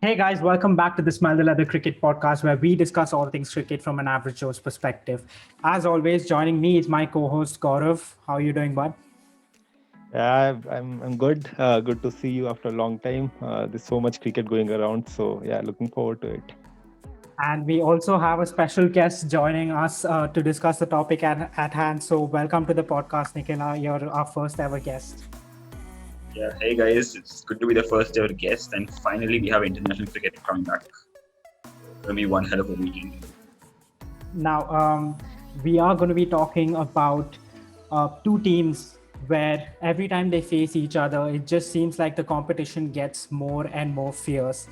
Hey guys, welcome back to the Smell the Leather Cricket podcast where we discuss all things cricket from an average Joe's perspective. As always, joining me is my co-host Gaurav. How are you doing, bud? Yeah, I'm good. Good to see you after a long time. There's so much cricket going around, so yeah, looking forward to it. And we also have a special guest joining us to discuss the topic at hand. So welcome to the podcast, Nikhil. You're our first ever guest. Yeah, hey guys, it's good to be the first ever guest, and finally we have international cricket coming back. It's gonna be one hell of a weekend. Now, we are going to be talking about two teams where every time they face each other, it just seems like the competition gets more and more fierce.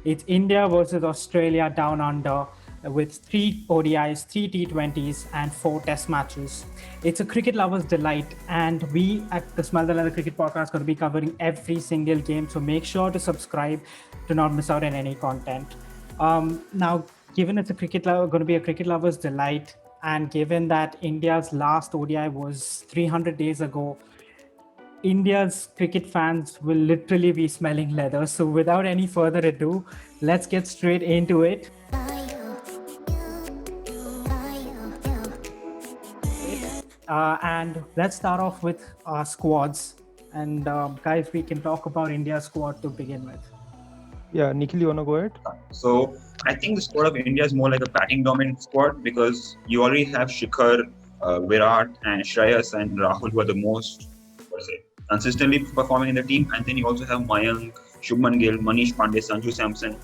It's India versus Australia down under with three ODIs, three T20s, and four test matches. It's a cricket lover's delight, and we at the Smell the Leather Cricket Podcast are going to be covering every single game. So make sure to subscribe to not miss out on any content. Now, given it's going to be a cricket lover's delight, and given that India's last ODI was 300 days ago, India's cricket fans will literally be smelling leather. So, without any further ado, let's get straight into it. And let's start off with our squads. And guys, we can talk about India's squad to begin with. Yeah, Nikhil, you wanna go ahead? So I think the squad of India is more like a batting dominant squad because you already have Shikhar, Virat, and Shreyas and Rahul, who are the most consistently performing in the team, and then you also have Mayank, Shubman Gill, Manish Pandey, Sanju Samson,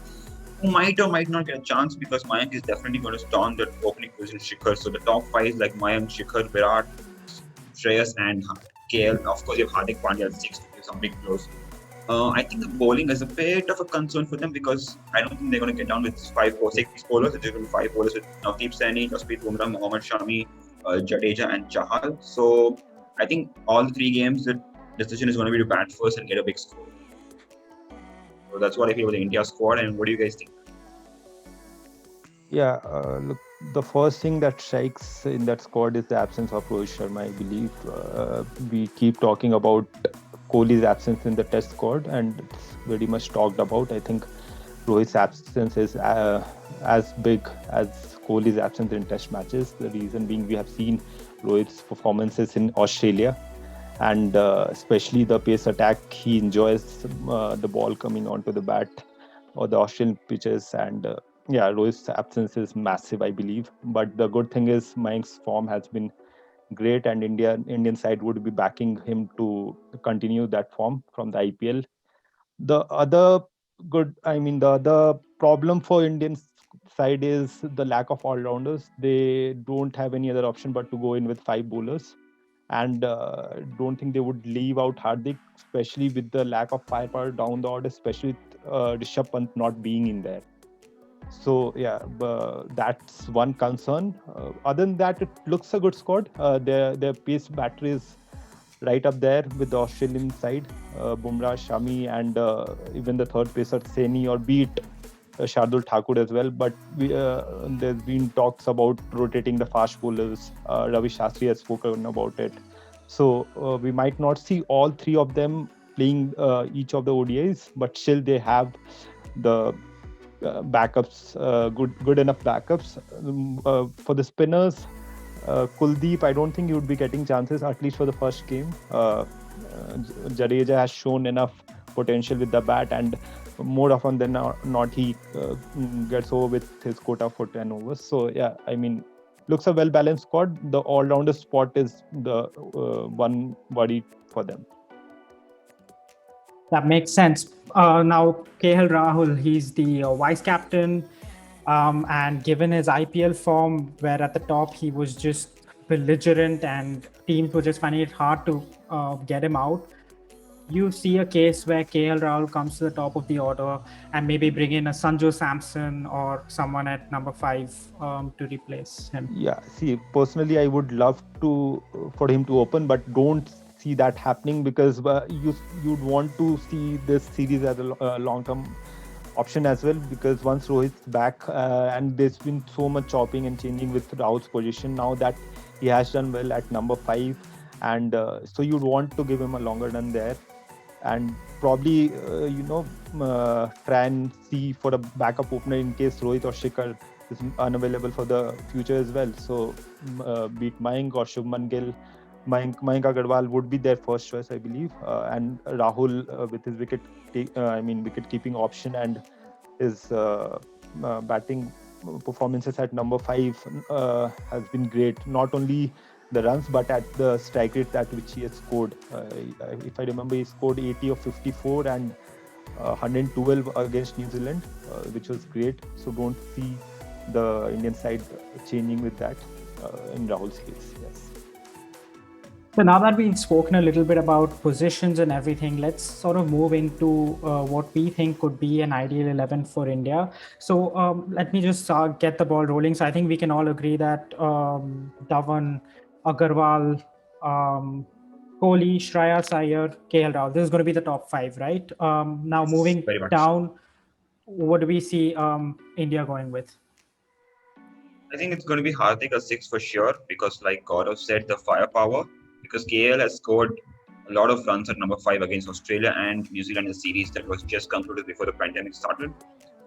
who might or might not get a chance because Mayank is definitely going to storm the opening position Shikhar. So the top five is like Mayank, Shikhar, Virat, Shreyas, and KL. Of course, you have Hardik Pandya at six to give something close. I think the bowling is a bit of a concern for them because I don't think they're going to get down with 5 or 6 bowlers. It's going to be 5 bowlers with Navdeep Saini, Jasprit Bumrah, Mohammad Shami, Jadeja, and Chahal. So I think all the three games, the decision is going to be to bat first and get a big score. So that's what I feel about the India squad. And what do you guys think? Yeah, look, the first thing that strikes in that squad is the absence of Rohit Sharma. I believe we keep talking about Kohli's absence in the Test squad, and it's very much talked about. I think Rohit's absence is as big as Kohli's absence in Test matches. The reason being, we have seen Rohit's performances in Australia, and especially the pace attack. He enjoys the ball coming onto the bat or the Australian pitches, and yeah, Rohit's absence is massive, I believe. But the good thing is Mayank's form has been great, and Indian side would be backing him to continue that form from the IPL. The other the other problem for Indian side is the lack of all-rounders. They don't have any other option but to go in with 5 bowlers, and don't think they would leave out Hardik, especially with the lack of firepower down the order, especially with Rishabh Pant not being in there. So yeah, that's one concern. Other than that, it looks a good squad. Their pace battery is right up there with the Australian side. Bumrah, Shami, and even the third pacer Saini or beat Shardul Thakur as well. But there's been talks about rotating the fast bowlers. Ravi Shastri has spoken about it. So we might not see all three of them playing each of the ODIs, but still they have the backups, good enough backups. For the spinners, Kuldeep, I don't think he would be getting chances, at least for the first game. Jadeja has shown enough potential with the bat, and more often than not, he gets over with his quota for 10 overs. So, yeah, I mean, looks a well-balanced squad. The all-rounder spot is the one worry for them. That makes sense. Now, KL Rahul, he's the vice captain. And given his IPL form, where at the top he was just belligerent and teams were just finding it hard to get him out, you see a case where KL Rahul comes to the top of the order and maybe bring in a Sanju Samson or someone at number 5 to replace him. Yeah, see, personally, I would love to for him to open, but don't see that happening because you'd want to see this series as a long-term option as well, because once Rohit's back and there's been so much chopping and changing with Rahul's position now that he has done well at number 5, and so you'd want to give him a longer run there. and probably try and see for a backup opener in case Rohit or Shikhar is unavailable for the future as well. So beat Mayank or Shubman Gill. Mayank Agarwal would be their first choice, I believe, and Rahul with his wicket keeping option and his batting performances at number 5 has been great. Not only the runs, but at the strike rate at which he has scored. If I remember, he scored 80 of 54 and 112 against New Zealand, which was great. So don't see the Indian side changing with that in Rahul's case. Yes. So now that we've spoken a little bit about positions and everything, let's sort of move into what we think could be an ideal 11 for India. So let me just get the ball rolling. So I think we can all agree that Dhawan, Agarwal, Kohli, Shreyas Iyer, KL Rahul. This is going to be the top 5, right? Now moving Very much. down, what do we see India going with? I think it's going to be Hardik a 6 for sure because, like Gaurav said, the firepower. Because KL has scored a lot of runs at number 5 against Australia and New Zealand in a series that was just concluded before the pandemic started.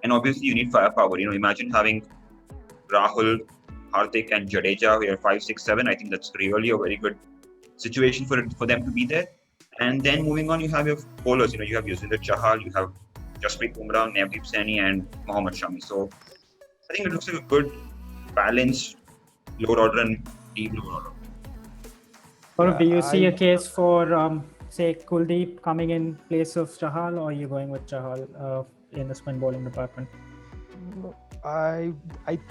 And obviously, you need firepower. Imagine having Rahul, Hardik, and Jadeja here 5, 6, 7. I think that's really a very good situation for them to be there. And then moving on, you have your bowlers. You have Yuzvendra Chahal, you have Jasprit Bumrah, Navdeep Saini, and Mohammad Shami. So I think it looks like a good, balanced lower order and deep lower order. Or do you see a case for, say, Kuldeep coming in place of Chahal, or are you going with Chahal in the spin bowling department? I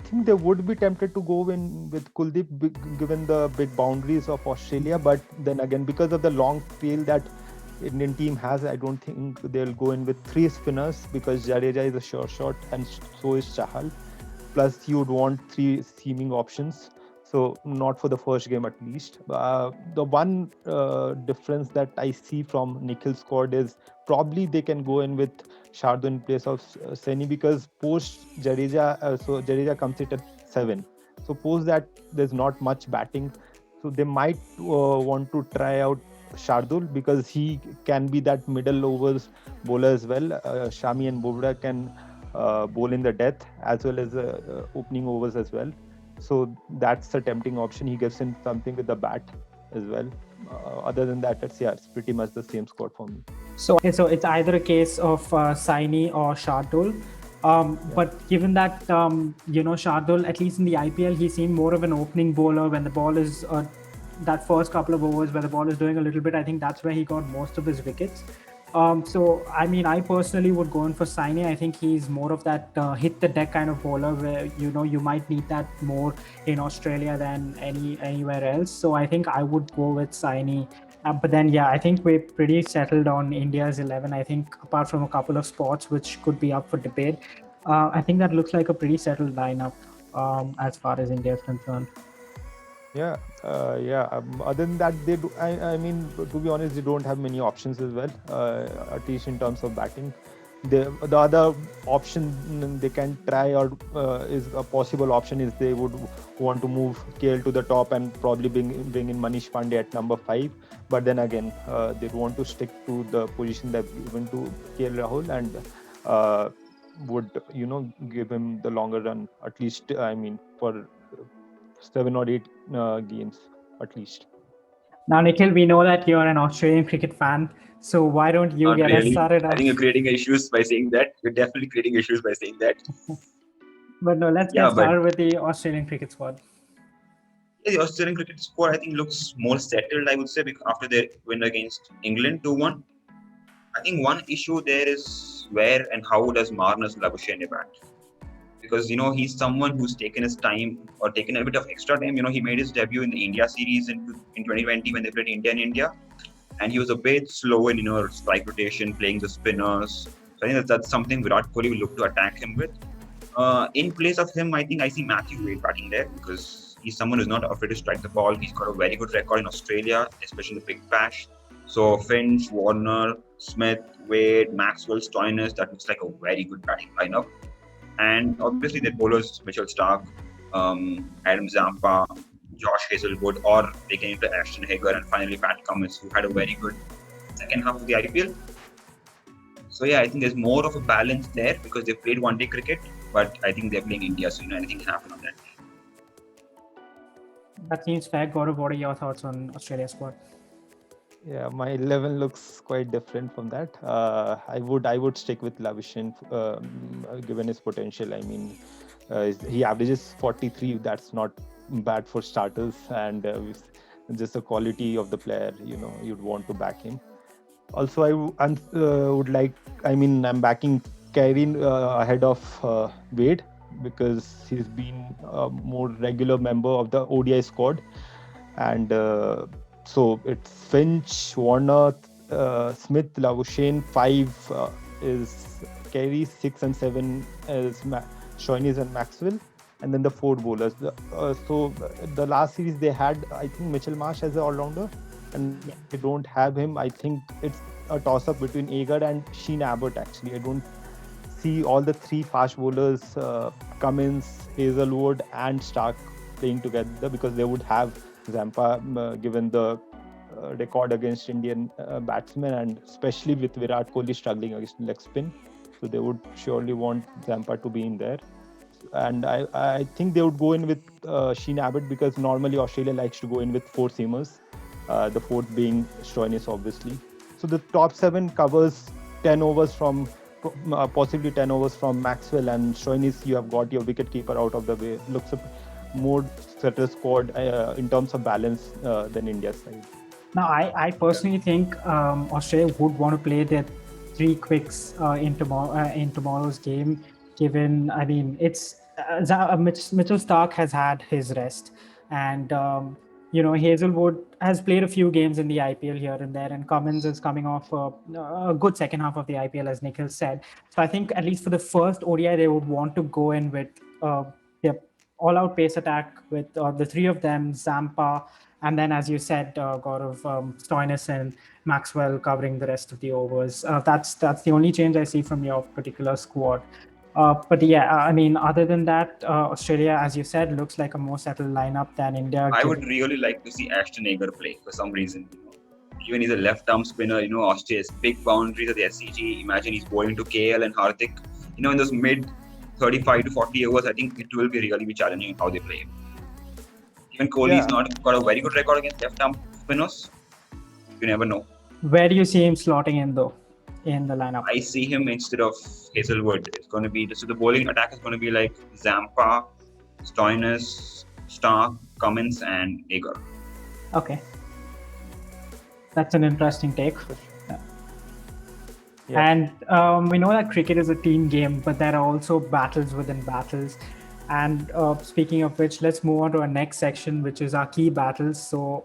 think they would be tempted to go in with Kuldeep given the big boundaries of Australia, but then again, because of the long tail that Indian team has, I don't think they'll go in with 3 spinners because Jadeja is a sure shot and so is Chahal. Plus, you would want 3 seaming options. So not for the first game at least. The one difference that I see from Nikhil's squad is probably they can go in with Shardul in place of Saini because post Jadeja, so Jadeja comes in at 7. So post that there's not much batting. So they might want to try out Shardul because he can be that middle overs bowler as well. Shami and Bumrah can bowl in the death as well as opening overs as well. So that's a tempting option. He gives in something with the bat as well. Other than that, it's pretty much the same squad for me. So it's either a case of Saini or Shardul. But given that, Shardul, at least in the IPL, he seemed more of an opening bowler when the ball is, that first couple of overs where the ball is doing a little bit, I think that's where he got most of his wickets. So, I mean, I personally would go in for Saini. I think he's more of that hit the deck kind of bowler where, you might need that more in Australia than anywhere else. So I think I would go with Saini. But then, I think we're pretty settled on India's 11. I think apart from a couple of spots which could be up for debate, I think that looks like a pretty settled lineup as far as India is concerned. Other than that, they do. I mean, to be honest, they don't have many options as well. At least in terms of batting, the other option they can try or is a possible option is they would want to move KL to the top and probably bring in Manish Pandey at number 5. But then again, they want to stick to the position they've given to KL Rahul and would give him the longer run at least. I mean for 7 or 8 games at least. Now, Nikhil, we know that you're an Australian cricket fan, so why don't you get us started? I think you're creating issues by saying that. You're definitely creating issues by saying that. But no, let's get started with the Australian cricket squad. Yeah, the Australian cricket squad, I think, looks more settled, I would say, after their win against England 2-1. I think one issue there is where and how does Marnus Labuschagne bat? Because, he's someone who's taken his time or taken a bit of extra time. He made his debut in the India series in 2020 when they played India in India. And he was a bit slow in, strike rotation, playing the spinners. So I think that's something Virat Kohli will look to attack him with. In place of him, I think I see Matthew Wade batting there because he's someone who's not afraid to strike the ball. He's got a very good record in Australia, especially in the Big Bash. So Finch, Warner, Smith, Wade, Maxwell, Stoinis, that looks like a very good batting lineup. And obviously the bowlers, Mitchell Starc, Adam Zampa, Josh Hazelwood, or they came to Ashton Hager and finally Pat Cummins, who had a very good second half of the IPL. So yeah, I think there's more of a balance there because they've played one-day cricket, but I think they're playing India, so anything can happen on that day. That seems fair. Gaurav, what are your thoughts on Australia's squad? Yeah, my 11 looks quite different from that. I would stick with Lavishin, given his potential. I mean, he averages 43. That's not bad for starters, and with just the quality of the player, you'd want to back him. Also, would like. I mean, I'm backing Kyrene ahead of Wade because he's been a more regular member of the ODI squad, and so it's Finch, Warner, Smith, Labuschagne. 5 is Carey, 6 and 7 is Shoinis and Maxwell, and then the 4 bowlers. The last series they had, I think Mitchell Marsh as an all-rounder, and they don't have him. I think it's a toss-up between Agar and Sheen Abbott. Actually, I don't see all the 3 fast bowlers, Cummins, Hazelwood, and Stark playing together because they would have Zampa, given the record against Indian batsmen, and especially with Virat Kohli struggling against leg spin. So they would surely want Zampa to be in there. And I think they would go in with Sheen Abbott because normally Australia likes to go in with 4 seamers, the fourth being Stoinis, obviously. So the top 7 covers 10 overs from possibly 10 overs from Maxwell, and Stoinis, you have got your wicket keeper out of the way. Looks a more settled squad in terms of balance than India's side. Now, I personally think Australia would want to play their 3 quicks in tomorrow's game. Given, I mean, it's Mitchell Stark has had his rest, and Hazelwood has played a few games in the IPL here and there, and Cummins is coming off a good second half of the IPL, as Nikhil said. So I think at least for the first ODI, they would want to go in with their all-out pace attack with the 3 of them, Zampa, and then, as you said, Gaurav, Stoinis and Maxwell covering the rest of the overs. That's the only change I see from your particular squad. But yeah, I mean, other than that, Australia, as you said, looks like a more settled lineup than India. I would really like to see Ashton Agar play for some reason. Even he's a left-arm spinner. Australia's big boundaries at the SCG. Imagine he's bowling to KL and Hardik. In those mid 35 to 40 overs, I think it will be really challenging how they play. Even Kohli's not got a very good record against left-arm spinners. You never know. Where do you see him slotting in, though, in the lineup? I see him instead of Hazelwood. It's going to be so the bowling attack is going to be like Zampa, Stoinis, Stark, Cummins, and Agar. Okay, that's an interesting take. Yeah. And we know that cricket is a team game, but there are also battles within battles. And speaking of which, let's move on to our next section, which is our key battles. So,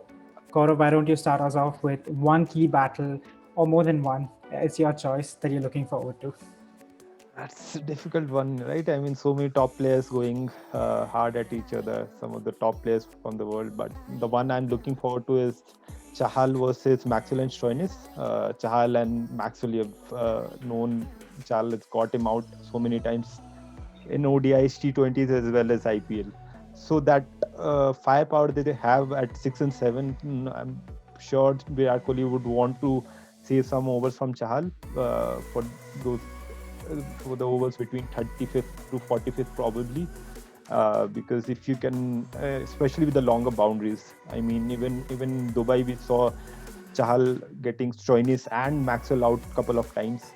Gaurav, why don't you start us off with one key battle or more than one? It's your choice that you're looking forward to. That's a difficult one, right? I mean, so many top players going hard at each other, some of the top players from the world. But the one I'm looking forward to is Chahal versus Maxwell and Stoinis. Chahal and Maxwell, you've known Chahal has got him out so many times in ODIs, T20s, as well as IPL. So that firepower that they have at 6 and 7, I'm sure Virat Kohli would want to save some overs from Chahal for the overs between 35th to 45th probably, because if you can, especially with the longer boundaries. I mean, even in Dubai we saw Chahal getting Stoinis and Maxwell out a couple of times.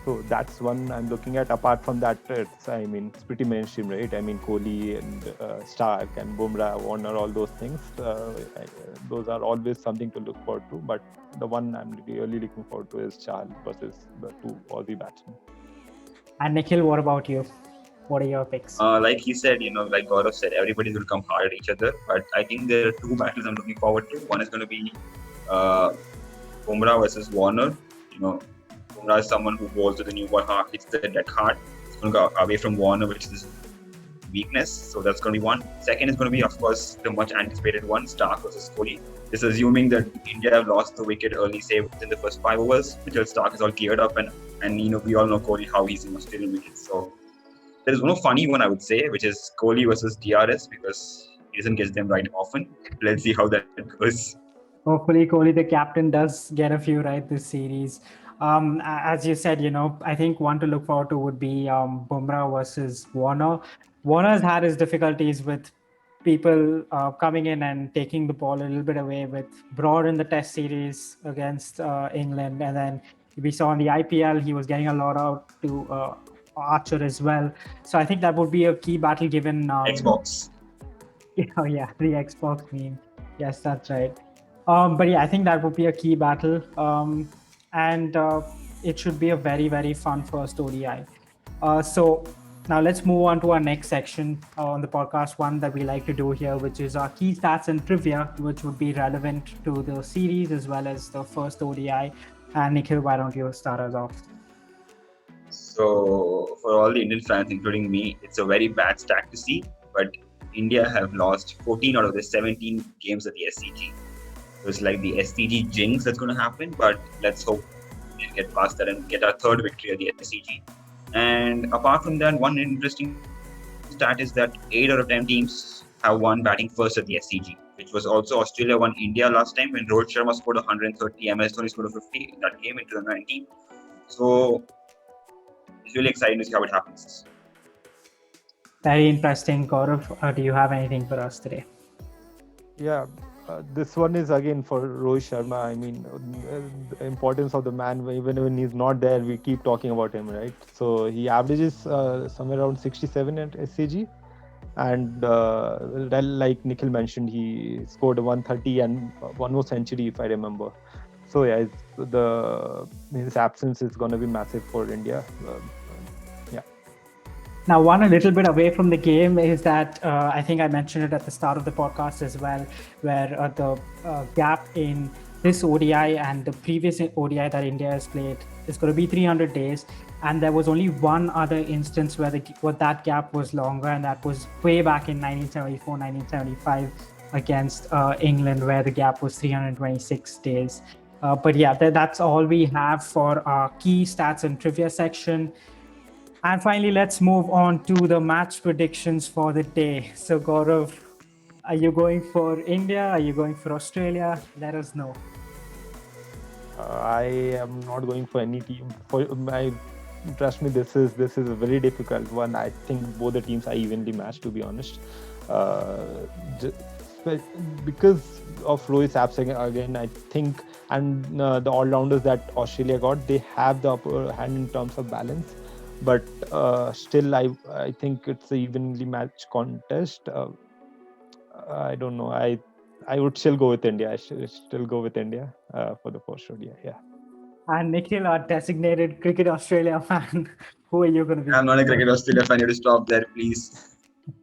So that's one I'm looking at. Apart from that, it's pretty mainstream, right? I mean, Kohli and Stark and Bumrah, Warner, all those things. Those are always something to look forward to. But the one I'm really looking forward to is Chahal versus the 2 Aussie batsmen. And Nikhil, what about you? What are your picks? Like he said, like Gaurav said, everybody will come hard at each other. But I think there are 2 battles I'm looking forward to. One is going to be Bumrah versus Warner. Bumrah is someone who bowls to the new ball hard, hits the dead hard. It's going to go away from Warner, which is his weakness. So that's going to be one. Second is going to be, of course, the much anticipated one, Stark versus Kohli. This is assuming that India have lost the wicket early, say within the first 5 overs, until Stark is all geared up, and we all know Kohli, how he's stealing wickets. So there is one funny one I would say, which is Kohli versus DRS, because he doesn't get them right often. Let's see how that goes. Hopefully, Kohli, the captain, does get a few right this series. As you said, I think one to look forward to would be Bumrah versus Warner. Warner's had his difficulties with people coming in and taking the ball a little bit away with Broad in the Test series against England, and then we saw in the IPL he was getting a lot out to Archer as well. So I think that would be a key battle given. Xbox. Oh yeah, the Xbox meme. Yes, that's right. But yeah, I think that would be a key battle, and it should be a very very fun first ODI. So now let's move on to our next section on the podcast, one that we like to do here, which is our key stats and trivia, which would be relevant to the series as well as the first ODI. And Nikhil, why don't you start us off? So for all the Indian fans, including me, it's a very bad stat to see. But India have lost 14 out of the 17 games at the SCG. So it's like the SCG jinx that's going to happen. But let's hope we can get past that and get our third victory at the SCG. And apart from that, one interesting stat is that 8 out of 10 teams have won batting first at the SCG, which was also Australia won India last time when Rohit Sharma scored 130, MS Dhoni scored a 50 in that game in 2019. So it's really exciting to see how it happens. Very interesting, Gaurav. Do you have anything for us today? Yeah, this one is again for Rohit Sharma. I mean, the importance of the man, even when he's not there, we keep talking about him, right? So he averages somewhere around 67 at SCG. And like Nikhil mentioned, he scored 130 and one more century, if I remember. So yeah, his absence is going to be massive for India. Now, one a little bit away from the game is that I think I mentioned it at the start of the podcast as well, where the gap in this ODI and the previous ODI that India has played is going to be 300 days. And there was only one other instance where that gap was longer, and that was way back in 1974, 1975 against England, where the gap was 326 days. But yeah, that's all we have for our key stats and trivia section. And finally, let's move on to the match predictions for the day. So, Gaurav, are you going for India? Are you going for Australia? Let us know. I am not going for any team. Trust me, this is a very difficult one. I think both the teams are evenly matched, to be honest. Because of Rohit's absence again, I think, and the all-rounders that Australia got, they have the upper hand in terms of balance. But still, I think it's an evenly matched contest. I don't know. I would still go with India. I should still go with India for the first ODI. Yeah. And Nikhil, our designated Cricket Australia fan, who are you going to be? I'm not a Cricket Australia fan. You have to stop there, please.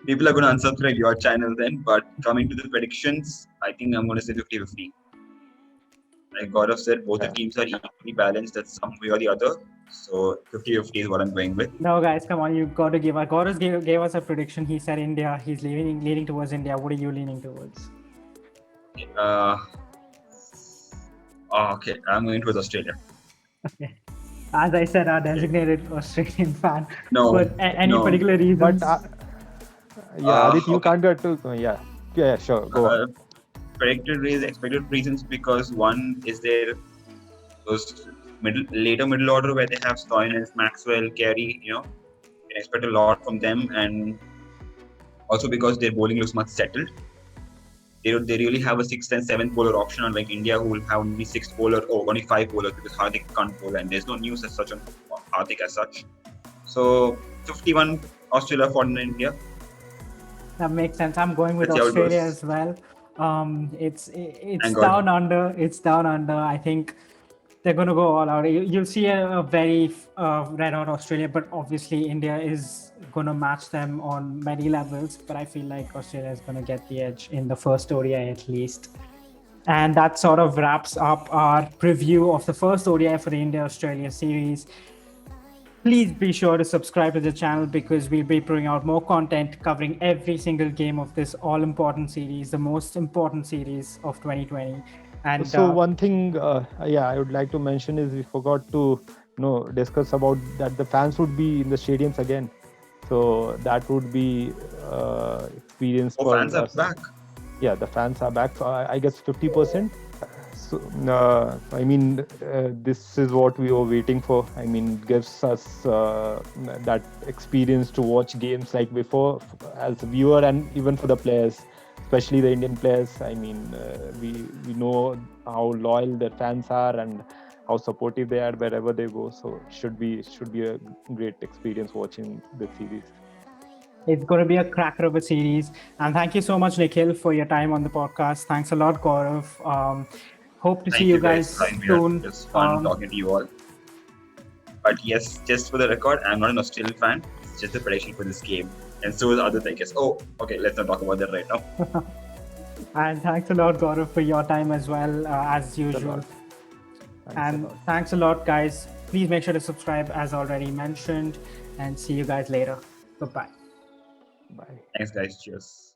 People are going to unsubscribe your channel then. But coming to the predictions, I think I'm going to say 50-50. Like Gaurav said, both the teams are equally balanced at some way or the other. So 50-50 is what I'm going with. No, guys, come on. You've got to give us. Gaurav gave us a prediction. He said India. He's leaning towards India. What are you leaning towards? Okay. I'm going towards Australia. Okay. As I said, our designated Australian fan. No. But any particular reason? But Adit, you can't get to. Yeah, sure. Go on. Expected reasons, because one is those later middle order where they have Stoinis, Maxwell, Carey. You can expect a lot from them, and also because their bowling looks much settled. They really have a 6th and 7th bowler option, unlike India, who will have only 6th bowler or only 5 bowlers because Hardik can't bowl, and there's no news as such on Hardik as such. So 51 Australia, 49 India. That makes sense. I'm going with Australia as well. It's down under. It's down under. I think they're going to go all out. You'll see a very red-hot Australia, but obviously India is going to match them on many levels. But I feel like Australia is going to get the edge in the first ODI at least. And that sort of wraps up our preview of the first ODI for the India-Australia series. Please be sure to subscribe to the channel, because we'll be putting out more content covering every single game of this all-important series, the most important series of 2020. And so one thing, I would like to mention is we forgot to discuss about that the fans would be in the stadiums again. So that would be experience. Fans are back. Yeah, the fans are back. I guess 50%. So, I mean, this is what we were waiting for. I mean, it gives us that experience to watch games like before as a viewer, and even for the players, especially the Indian players. I mean, we know how loyal their fans are and how supportive they are wherever they go. So, it should be a great experience watching this series. It's going to be a cracker of a series. And thank you so much, Nikhil, for your time on the podcast. Thanks a lot, Gaurav. Hope to see Thank you you guys guys for having me. It soon. was fun talking to you all. But yes, just for the record, I'm not a nostalgia fan. It's just a prediction for this game. And so is Adit, I guess. Oh, okay, let's not talk about that right now. And thanks a lot, Gaurav, for your time as well, as A usual. lot. Thanks a And lot. thanks a lot, guys. Please make sure to subscribe, as already mentioned, and see you guys later. Bye bye. Bye. Thanks, guys. Cheers.